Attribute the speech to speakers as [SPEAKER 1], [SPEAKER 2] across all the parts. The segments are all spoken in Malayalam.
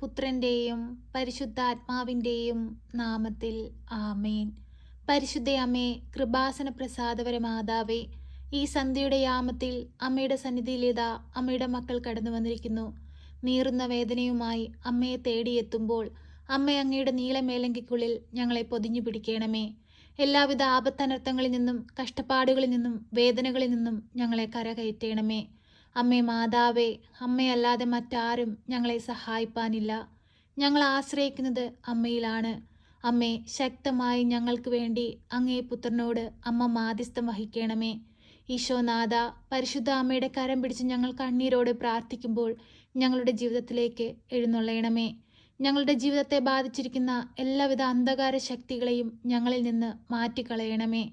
[SPEAKER 1] പുത്രൻ്റെയും പരിശുദ്ധാത്മാവിൻ്റെയും നാമത്തിൽ ആമേൻ. പരിശുദ്ധ അമ്മേ, കൃപാസന പ്രസാദപര മാതാവേ, ഈ സന്ധ്യയുടെ യാമത്തിൽ അമ്മയുടെ സന്നിധിയിലിതാ അമ്മയുടെ മക്കൾ കടന്നു വന്നിരിക്കുന്നു. നീറുന്ന വേദനയുമായി അമ്മയെ തേടിയെത്തുമ്പോൾ അമ്മ അങ്ങയുടെ നീളമേലങ്കിക്കുള്ളിൽ ഞങ്ങളെ പൊതിഞ്ഞു പിടിക്കണമേ. എല്ലാവിധ ആപത്തനർത്ഥങ്ങളിൽ നിന്നും കഷ്ടപ്പാടുകളിൽ നിന്നും വേദനകളിൽ നിന്നും ഞങ്ങളെ കരകയറ്റണമേ. അമ്മേ മാതാവേ, അമ്മയല്ലാതെ മറ്റാരും ഞങ്ങളെ സഹായിപ്പാനില്ല. ഞങ്ങൾ ആശ്രയിക്കുന്നത് അമ്മയിലാണ്. അമ്മേ, ശക്തമായി ഞങ്ങൾക്ക് വേണ്ടി അങ്ങേ പുത്രനോട് അമ്മ മാധ്യസ്ഥം വഹിക്കണമേ. ഈശോനാഥ, പരിശുദ്ധ അമ്മയുടെ കരം പിടിച്ച് ഞങ്ങൾ കണ്ണീരോട് പ്രാർത്ഥിക്കുമ്പോൾ ഞങ്ങളുടെ ജീവിതത്തിലേക്ക് എഴുന്നള്ളണമേ. ഞങ്ങളുടെ ജീവിതത്തെ ബാധിച്ചിരിക്കുന്ന എല്ലാവിധ അന്ധകാര ശക്തികളെയും ഞങ്ങളിൽ നിന്ന് മാറ്റിക്കളയണമേ.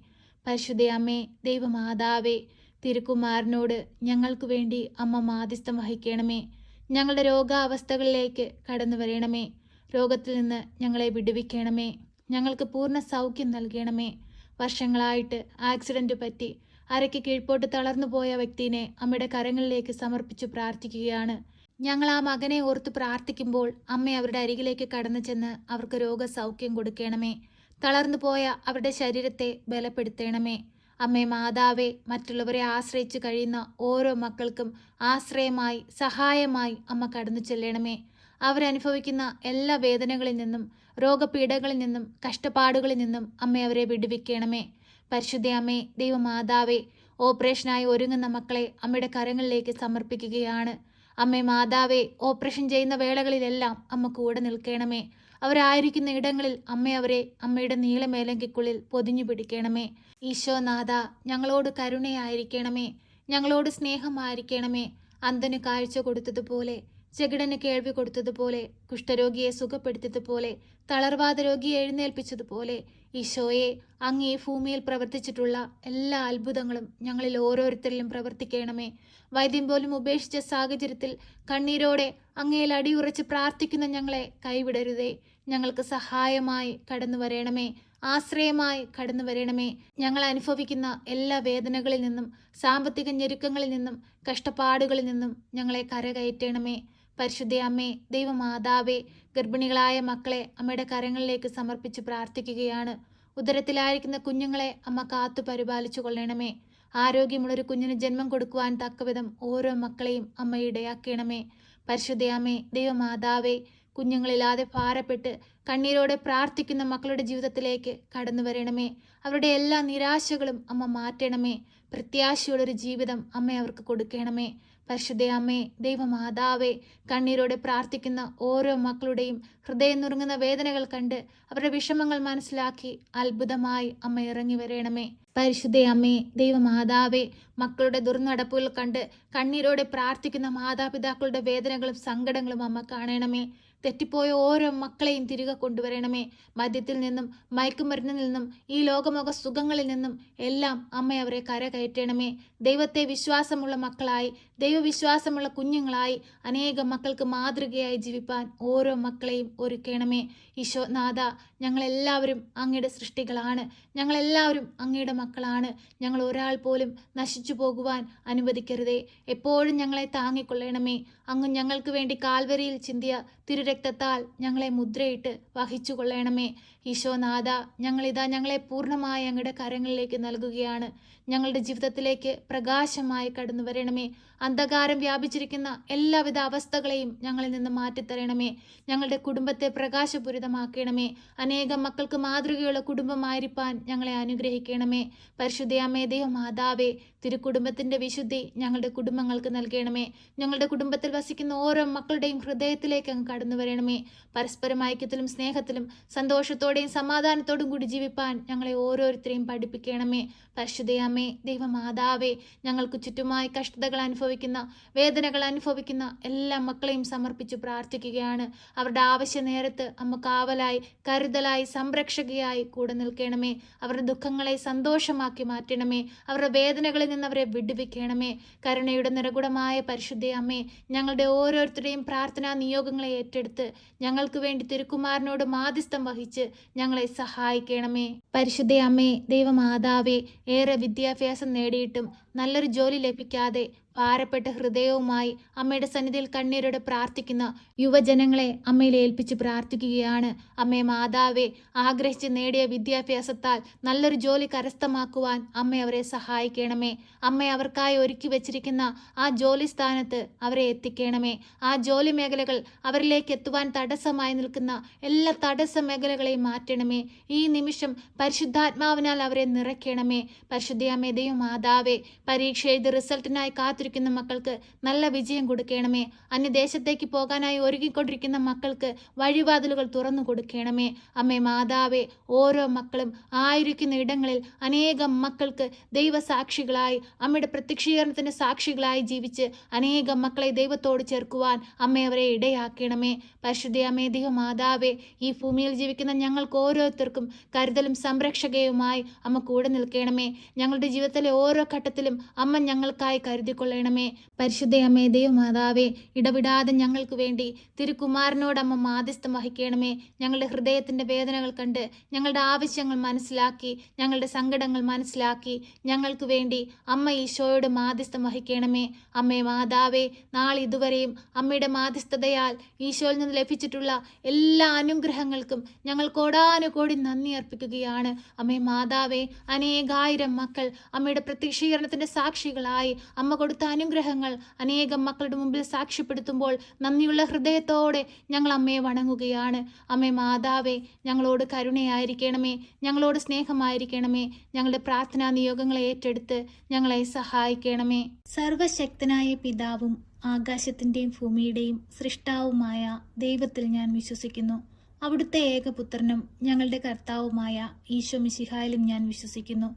[SPEAKER 1] പരിശുദ്ധ അമ്മേ, ദൈവമാതാവേ, തിരുക്കുമാരനോട് ഞങ്ങൾക്ക് വേണ്ടി അമ്മ മാധ്യസ്ഥം വഹിക്കണമേ. ഞങ്ങളുടെ രോഗാവസ്ഥകളിലേക്ക് കടന്നു വരണമേ. രോഗത്തിൽ നിന്ന് ഞങ്ങളെ വിടുവിക്കണമേ. ഞങ്ങൾക്ക് പൂർണ്ണ സൗഖ്യം നൽകണമേ. വർഷങ്ങളായിട്ട് ആക്സിഡൻറ്റ് പറ്റി അരയ്ക്ക് കീഴ്പോട്ട് തളർന്നു പോയ വ്യക്തിനെ അമ്മയുടെ കരങ്ങളിലേക്ക് സമർപ്പിച്ചു പ്രാർത്ഥിക്കുകയാണ്. ഞങ്ങൾ ആ മകനെ ഓർത്ത് പ്രാർത്ഥിക്കുമ്പോൾ അമ്മ അവരുടെ അരികിലേക്ക് കടന്നു ചെന്ന് അവർക്ക് രോഗസൗഖ്യം കൊടുക്കണമേ. തളർന്നു പോയ അവരുടെ ശരീരത്തെ ബലപ്പെടുത്തണമേ. അമ്മേ മാതാവേ, മറ്റുള്ളവരെ ആശ്രയിച്ച് കഴിയുന്ന ഓരോ മക്കൾക്കും ആശ്രയമായി സഹായമായി അമ്മ കടന്നു ചെല്ലണമേ. അവരനുഭവിക്കുന്ന എല്ലാ വേദനകളിൽ നിന്നും രോഗപീഠകളിൽ നിന്നും കഷ്ടപ്പാടുകളിൽ നിന്നും അമ്മ അവരെ വിടുവിക്കണമേ. പരിശുദ്ധ അമ്മേ, ദൈവമാതാവേ, ഓപ്പറേഷനായി ഒരുങ്ങുന്ന മക്കളെ അമ്മയുടെ കരങ്ങളിലേക്ക് സമർപ്പിക്കുകയാണ്. അമ്മേ മാതാവേ, ഓപ്പറേഷൻ ചെയ്യുന്ന വേളകളിലെല്ലാം അമ്മ കൂടെ നിൽക്കണമേ. അവരായിരിക്കുന്ന ഇടങ്ങളിൽ അമ്മ അവരെ അമ്മയുടെ നീളമേലങ്കിക്കുള്ളിൽ പൊതിഞ്ഞു പിടിക്കണമേ. ഈശോനാഥ, ഞങ്ങളോട് കരുണയായിരിക്കണമേ. ഞങ്ങളോട് സ്നേഹമായിരിക്കണമേ. അന്ധന് കാഴ്ച കൊടുത്തതുപോലെ, ചെകിടന് കേൾവി കൊടുത്തതുപോലെ, കുഷ്ഠരോഗിയെ സുഖപ്പെടുത്തിയതുപോലെ, തളർവാദ രോഗിയെ എഴുന്നേൽപ്പിച്ചതുപോലെ, ഈശോയെ, അങ്ങ് ഈ ഭൂമിയിൽ പ്രവർത്തിച്ചിട്ടുള്ള എല്ലാ അത്ഭുതങ്ങളും ഞങ്ങളിൽ ഓരോരുത്തരിലും പ്രവർത്തിക്കണമേ. വൈദ്യം പോലും ഉപേക്ഷിച്ച സാഹചര്യത്തിൽ കണ്ണീരോടെ അങ്ങയിൽ അടിയുറച്ച് പ്രാർത്ഥിക്കുന്ന ഞങ്ങളെ കൈവിടരുതേ. ഞങ്ങൾക്ക് സഹായമായി കടന്നു വരണമേ. ആശ്രയമായി കടന്നു വരണമേ. ഞങ്ങൾ അനുഭവിക്കുന്ന എല്ലാ വേദനകളിൽ നിന്നും സാമ്പത്തിക ഞെരുക്കങ്ങളിൽ നിന്നും കഷ്ടപ്പാടുകളിൽ നിന്നും ഞങ്ങളെ കരകയറ്റണമേ. പരിശുദ്ധ അമ്മേ, ദൈവമാതാവേ, ഗർഭിണികളായ മക്കളെ അമ്മയുടെ കരങ്ങളിലേക്ക് സമർപ്പിച്ച് പ്രാർത്ഥിക്കുകയാണ്. ഉദരത്തിലായിരിക്കുന്ന കുഞ്ഞുങ്ങളെ അമ്മ കാത്തു പരിപാലിച്ചു കൊള്ളണമേ. ആരോഗ്യമുള്ളൊരു കുഞ്ഞിന് ജന്മം കൊടുക്കുവാൻ തക്കവിധം ഓരോ മക്കളെയും അമ്മ ഇടയാക്കണമേ. പരിശുദ്ധ അമ്മേ, ദൈവമാതാവേ, കുഞ്ഞുങ്ങളില്ലാതെ ഭാരപ്പെട്ട് കണ്ണീരോടെ പ്രാർത്ഥിക്കുന്ന മക്കളുടെ ജീവിതത്തിലേക്ക് കടന്നു വരണമേ. അവരുടെ എല്ലാ നിരാശകളും അമ്മ മാറ്റണമേ. പ്രത്യാശയുള്ളൊരു ജീവിതം അമ്മ അവർക്ക് കൊടുക്കണമേ. പരിശുദ്ധ അമ്മേ, ദൈവമാതാവേ, കണ്ണീരോടെ പ്രാർത്ഥിക്കുന്ന ഓരോ മക്കളുടെയും ഹൃദയം നുറുങ്ങുന്ന വേദനകൾ കണ്ട് അവരുടെ വിഷമങ്ങൾ മനസ്സിലാക്കി അത്ഭുതമായി അമ്മ ഇറങ്ങി വരണമേ. പരിശുദ്ധ അമ്മേ, ദൈവമാതാവേ, മക്കളുടെ ദുർനടപ്പുകൾ കണ്ട് കണ്ണീരോടെ പ്രാർത്ഥിക്കുന്ന മാതാപിതാക്കളുടെ വേദനകളും സങ്കടങ്ങളും അമ്മ കാണണമേ. തെറ്റിപ്പോയ ഓരോ മക്കളെയും തിരികെ കൊണ്ടുവരണമേ. മദ്യത്തിൽ നിന്നും മയക്കുമരുന്നിൽ നിന്നും ഈ ലോകമോക സുഖങ്ങളിൽ നിന്നും എല്ലാം അമ്മ അവരെ കരകയറ്റണമേ. ദൈവത്തെ വിശ്വാസമുള്ള മക്കളായി, ദൈവവിശ്വാസമുള്ള കുഞ്ഞുങ്ങളായി അനേകം മക്കൾക്ക് മാതൃകയായി ജീവിപ്പാൻ ഓരോ മക്കളെയും ഒരുക്കണമേ. ഈശോനാഥ, ഞങ്ങളെല്ലാവരും അങ്ങയുടെ സൃഷ്ടികളാണ്. ഞങ്ങളെല്ലാവരും അങ്ങയുടെ മക്കളാണ്. ഞങ്ങൾ ഒരാൾ പോലും നശിച്ചു പോകുവാൻ അനുവദിക്കരുതേ. എപ്പോഴും ഞങ്ങളെ താങ്ങിക്കൊള്ളണമേ. അങ്ങ് ഞങ്ങൾക്ക് വേണ്ടി കാൽവരിയിൽ ചിന്തിയ തിരുരക്തത്താൽ ഞങ്ങളെ മുദ്രയിട്ട് വഹിച്ചു കൊള്ളണമേ. ഈശോനാഥ, ഞങ്ങളിതാ ഞങ്ങളെ പൂർണ്ണമായി അങ്ങയുടെ കരങ്ങളിലേക്ക് നൽകുകയാണ്. ഞങ്ങളുടെ ജീവിതത്തിലേക്ക് പ്രകാശമായി കടന്നു വരണമേ. അന്ധകാരം വ്യാപിച്ചിരിക്കുന്ന എല്ലാവിധ അവസ്ഥകളെയും ഞങ്ങളിൽ നിന്ന് മാറ്റിത്തരണമേ. ഞങ്ങളുടെ കുടുംബത്തെ പ്രകാശപൂരിതമാക്കണമേ. അനേകം മക്കൾക്ക് മാതൃകയുള്ള കുടുംബമായിരിക്കാൻ ഞങ്ങളെ അനുഗ്രഹിക്കണമേ. പരിശുദ്ധ അമ്മേ, ദൈവമാതാവേ, തിരുക്കുടുംബത്തിൻ്റെ വിശുദ്ധി ഞങ്ങളുടെ കുടുംബങ്ങൾക്ക് നൽകണമേ. ഞങ്ങളുടെ കുടുംബത്തിൽ വസിക്കുന്ന ഓരോ മക്കളുടെയും ഹൃദയത്തിലേക്ക് അങ്ങ് കടന്നു വരണമേ. പരസ്പരം ഐക്യത്തിലും സ്നേഹത്തിലും സന്തോഷത്തോടെയും സമാധാനത്തോടും കൂടി ജീവിപ്പാൻ ഞങ്ങളെ ഓരോരുത്തരെയും പഠിപ്പിക്കണമേ. പരിശുദ്ധ അമ്മേ, ദൈവമാതാവേ, ഞങ്ങൾക്ക് ചുറ്റുമായി കഷ്ടതകൾ അനുഭവിക്കുന്ന വേദനകൾ അനുഭവിക്കുന്ന എല്ലാ മക്കളെയും സമർപ്പിച്ച് പ്രാർത്ഥിക്കുകയാണ്. അവരുടെ ആവശ്യ നേരത്ത് അമ്മ കാവലായി കരുതലായി സംരക്ഷകയായി കൂടെ നിൽക്കണമേ. അവരുടെ ദുഃഖങ്ങളെ സന്തോഷമാക്കി മാറ്റണമേ. അവരുടെ വേദനകളിൽ നിന്ന് അവരെ വിടുവിക്കണമേ. കരുണയുടെ നിറകുടമായ പരിശുദ്ധ അമ്മേ, ഞങ്ങളുടെ ഓരോരുത്തരുടെയും പ്രാർത്ഥനാ നിയോഗങ്ങളെ ഏറ്റെടുത്ത് ഞങ്ങൾക്ക് വേണ്ടി തിരുക്കുമാരനോട് മാധ്യസ്ഥം വഹിച്ച് ഞങ്ങളെ സഹായിക്കണമേ. പരിശുദ്ധ അമ്മേ, ദൈവമാതാവേ, ഏറെ വിദ്യാഭ്യാസം നേടിയിട്ടും നല്ലൊരു ജോലി ലഭിക്കാതെ ഭാരപ്പെട്ട ഹൃദയവുമായി അമ്മയുടെ സന്നിധിയിൽ കണ്ണീരോടെ പ്രാർത്ഥിക്കുന്ന യുവജനങ്ങളെ അമ്മയിൽ ഏൽപ്പിച്ച് പ്രാർത്ഥിക്കുകയാണ്. അമ്മേ മാതാവേ, ആഗ്രഹിച്ച് നേടിയ വിദ്യാഭ്യാസത്താൽ നല്ലൊരു ജോലി കരസ്ഥമാക്കുവാൻ അമ്മ അവരെ സഹായിക്കണമേ. അമ്മ അവർക്കായി ഒരുക്കി വെച്ചിരിക്കുന്ന ആ ജോലി സ്ഥാനത്ത് അവരെ എത്തിക്കണമേ. ആ ജോലി മേഖലകൾ അവരിലേക്ക് എത്തുവാൻ തടസ്സമായി നിൽക്കുന്ന എല്ലാ തടസ്സ മേഖലകളെയും മാറ്റണമേ. ഈ നിമിഷം പരിശുദ്ധാത്മാവിനാൽ അവരെ നിറയ്ക്കണമേ. പരിശുദ്ധയമ്മേ ദൈവമാതാവേ, പരീക്ഷ എഴുതി റിസൾട്ടിനായി കാത്തിരിക്കുന്ന മക്കൾക്ക് നല്ല വിജയം കൊടുക്കണമേ. അന്യദേശത്തേക്ക് പോകാനായി ഒരുങ്ങിക്കൊണ്ടിരിക്കുന്ന മക്കൾക്ക് വഴിവാതിലുകൾ തുറന്നു കൊടുക്കണമേ. അമ്മേ മാതാവേ, ഓരോ മക്കളും ആയിരിക്കുന്ന ഇടങ്ങളിൽ അനേകം മക്കൾക്ക് ദൈവസാക്ഷികളായി, അമ്മയുടെ പ്രത്യക്ഷീകരണത്തിന് സാക്ഷികളായി ജീവിച്ച് അനേകം മക്കളെ ദൈവത്തോട് ചേർക്കുവാൻ അമ്മ അവരെ ഇടയാക്കണമേ. പരിശുദ്ധയമ്മേ ദൈവമാതാവേ, ഈ ഭൂമിയിൽ ജീവിക്കുന്ന ഞങ്ങൾക്ക് ഓരോരുത്തർക്കും കരുതലും സംരക്ഷകയുമായി അമ്മ കൂടെ നിൽക്കണമേ. ഞങ്ങളുടെ ജീവിതത്തിലെ ഓരോ ഘട്ടത്തിലും അമ്മ ഞങ്ങൾക്കായി കരുതിക്കൊള്ളണമേ. പരിശുദ്ധയമ്മേ ദൈവമാതാവേ, ഇടവിടാതെ ഞങ്ങൾക്ക് വേണ്ടി തിരുക്കുമാരനോട് അമ്മ മാധ്യസ്ഥം വഹിക്കണമേ. ഞങ്ങളുടെ ഹൃദയത്തിൻ്റെ വേദനകൾ കണ്ട് ഞങ്ങളുടെ ആവശ്യങ്ങൾ മനസ്സിലാക്കി, ഞങ്ങളുടെ സങ്കടങ്ങൾ മനസ്സിലാക്കി ഞങ്ങൾക്ക് വേണ്ടി അമ്മ ഈശോയോട് മാധ്യസ്ഥം വഹിക്കണമേ. അമ്മേ മാതാവേ, നാളിതുവരെയും അമ്മയുടെ മാധ്യസ്ഥതയാൽ ഈശോയിൽ നിന്ന് ലഭിച്ചിട്ടുള്ള എല്ലാ അനുഗ്രഹങ്ങൾക്കും ഞങ്ങൾ കോടാനുകോടി നന്ദി അർപ്പിക്കുകയാണ്. അമ്മേ മാതാവേ, അനേകായിരം മക്കൾ അമ്മയുടെ പ്രത്യക്ഷീകരണത്തിൻ്റെ സാക്ഷികളായി അമ്മ കൊടുത്ത അനുഗ്രഹങ്ങൾ അനേകം മക്കളുടെ മുമ്പിൽ സാക്ഷ്യപ്പെടുത്തുമ്പോൾ നന്ദിയുള്ള ഹൃദയത്തോടെ ഞങ്ങൾ അമ്മയെ വണങ്ങുകയാണ്. അമ്മേ മാതാവേ, ഞങ്ങളോട് കരുണയായിരിക്കണമേ, ഞങ്ങളോട് സ്നേഹമായിരിക്കണമേ. ഞങ്ങളുടെ പ്രാർത്ഥനാ നിയോഗങ്ങളെ ഏറ്റെടുത്ത് ഞങ്ങളെ സഹായിക്കണമേ. സർവശക്തനായ പിതാവും ആകാശത്തിൻ്റെയും ഭൂമിയുടെയും സൃഷ്ടാവുമായ ദൈവത്തിൽ ഞാൻ വിശ്വസിക്കുന്നു. അവിടുത്തെ ഏകപുത്രനും ഞങ്ങളുടെ കർത്താവുമായ ഈശോ മിശിഹായിലും ഞാൻ വിശ്വസിക്കുന്നു.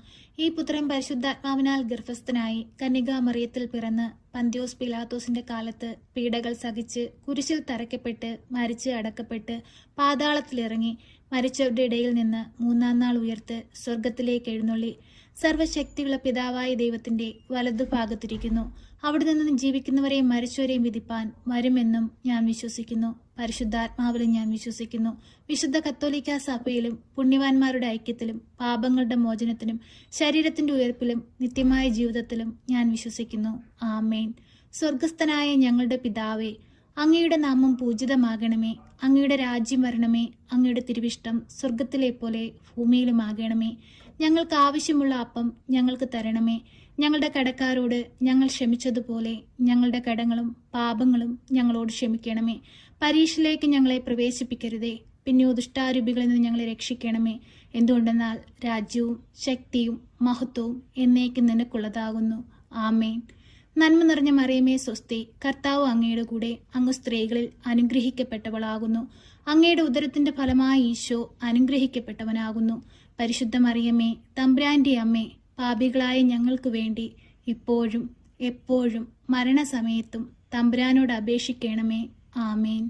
[SPEAKER 1] ഈ പുത്രൻ പരിശുദ്ധാത്മാവിനാൽ ഗർഭസ്ഥനായി കന്യകാമറിയത്തിൽ പിറന്ന് പന്തിയോസ് പിലാത്തോസിന്റെ കാലത്ത് പീഡകൾ സഹിച്ച് കുരിശിൽ തറയ്ക്കപ്പെട്ട് മരിച്ച് അടക്കപ്പെട്ട് പാതാളത്തിലിറങ്ങി മരിച്ചവരുടെ ഇടയിൽ നിന്ന് മൂന്നാം നാൾ ഉയർത്ത് സ്വർഗത്തിലേക്ക് എഴുന്നള്ളി സർവശക്തിയുള്ള പിതാവായ ദൈവത്തിന്റെ വലതുഭാഗത്തിരിക്കുന്നു. അവിടെ നിന്ന് ജീവിക്കുന്നവരെയും മരിച്ചവരെയും വിധിപ്പാൻ വരുമെന്നും ഞാൻ വിശ്വസിക്കുന്നു. പരിശുദ്ധാത്മാവിലും ഞാൻ വിശ്വസിക്കുന്നു. വിശുദ്ധ കത്തോലിക്ക സഭയിലും പുണ്യവാന്മാരുടെ ഐക്യത്തിലും പാപങ്ങളുടെ മോചനത്തിനും ശരീരത്തിന്റെ ഉയർപ്പിലും നിത്യമായ ജീവിതത്തിലും ഞാൻ വിശ്വസിക്കുന്നു. ആമേൻ. സ്വർഗസ്ഥനായ ഞങ്ങളുടെ പിതാവേ, അങ്ങയുടെ നാമം പൂജിതമാകണമേ. അങ്ങയുടെ രാജ്യം വരണമേ. അങ്ങയുടെ തിരുവിഷ്ടം സ്വർഗത്തിലെ പോലെ ഭൂമിയിലുമാകണമേ. ഞങ്ങൾക്ക് ആവശ്യമുള്ള അപ്പം ഞങ്ങൾക്ക് തരണമേ. ഞങ്ങളുടെ കടക്കാരോട് ഞങ്ങൾ ക്ഷമിച്ചതുപോലെ ഞങ്ങളുടെ കടങ്ങളും പാപങ്ങളും ഞങ്ങളോട് ക്ഷമിക്കണമേ. പരീക്ഷയിലേക്ക് ഞങ്ങളെ പ്രവേശിപ്പിക്കരുതേ, പിന്നെയോ ദുഷ്ടാരൂപികളിൽ നിന്ന് ഞങ്ങളെ രക്ഷിക്കണമേ. എന്തുകൊണ്ടെന്നാൽ രാജ്യവും ശക്തിയും മഹത്വവും എന്നേക്കും നിനക്കുള്ളതാകുന്നു. ആമേൻ. നന്മ നിറഞ്ഞ മറിയമേ സ്വസ്തി, കർത്താവ് അങ്ങയുടെ കൂടെ, അങ്ങ് സ്ത്രീകളിൽ അനുഗ്രഹിക്കപ്പെട്ടവളാകുന്നു. അങ്ങയുടെ ഉദരത്തിന്റെ ഫലമായ ഈശോ അനുഗ്രഹിക്കപ്പെട്ടവനാകുന്നു. പരിശുദ്ധ മറിയമേ, തമ്പുരാന്റെ അമ്മേ, പാപികളായ ഞങ്ങൾക്ക് വേണ്ടി ഇപ്പോഴും എപ്പോഴും മരണസമയത്തും തമ്പുരാനോട് അപേക്ഷിക്കണമേ. ആമേൻ.